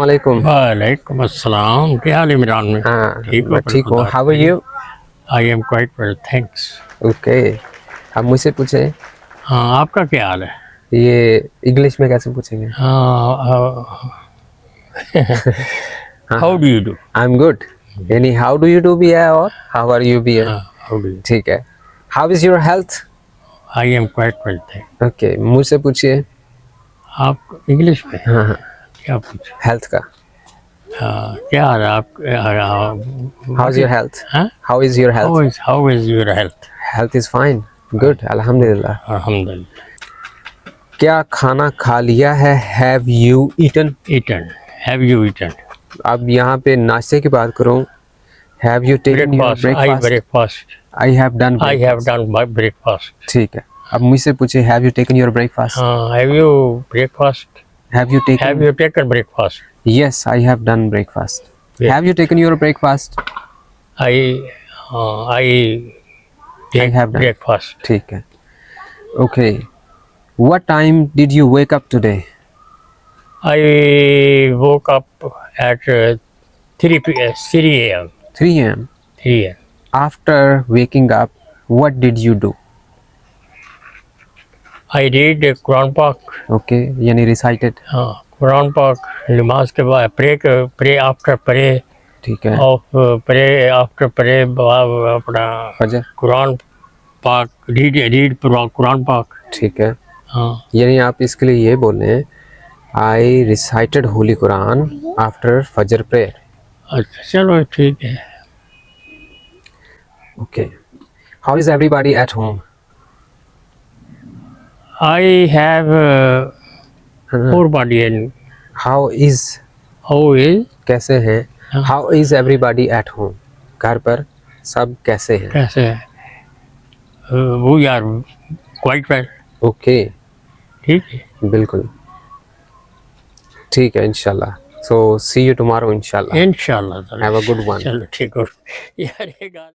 वालेकुम। वालेकुम अस्सलाम। क्या हाल है इमरान में? हाँ, ठीक हो? मैं ठीक हूँ। How are you? I am quite well, thanks. Okay, आप मुझसे पूछे। हाँ, आपका क्या हाल है? ये इंग्लिश में कैसे पूछेंगे? हाँ हाउ हाँ, do you do? I am good. यानी हाउ डू यू डू भी है और हाउ आर यू भी है। How do you? ठीक है। How is your health? I am quite well, thank. Okay, मुझसे पूछिए। आप इंग्लिश में हाँ हाँ, क्या पूछे? हेल्थ का। क्या हाल है आप? How is your health? How is your health? How is your health? Health is fine, good, अल्हम्दुलिल्लाह। अल्हम्दुलिल्लाह। क्या खाना खा लिया है? Have you eaten? Eaten. Have you eaten? अब यहाँ पे नाश्ते की बात करूँ। Have you taken your breakfast. I breakfast? Breakfast. I have done I have breakfast. Done my breakfast. ठीक है। अब मुझसे पूछे have you taken your breakfast? Have you breakfast? Have you Have taken? you taken breakfast? Yes, I have done breakfast. Yes. Have you taken your breakfast? I I I take have done. breakfast. ठीक है। Okay, what time did you wake up today? I woke up at 3 a.m. 3 a.m. 3 a.m. After waking up what did you do? I read Quran Pak. Okay, यानी recited. Quran Pak नमाज के बाद pray after pray ठीक है। of pray after pray अपना फजर। Quran Pak read Quran Pak. ठीक है, हाँ, यानी आप इसके लिए ये बोल रहे हैं आई रिसाइटेड होली कुरान आफ्टर फजर प्रेयर। अच्छा चलो ठीक है। Okay, how is everybody at home? I have four body and how is, how is कैसे हैं? हाँ। How is everybody at home? घर पर सब कैसे हैं? कैसे है? वो यार क्वाइट वेल। ओके, ठीक है। बिल्कुल ठीक है, इंशाल्लाह। सो सी यू टुमारो इंशाल्लाह। इंशाल्लाह। Have a good one. चलो ठीक हो यार ये गाल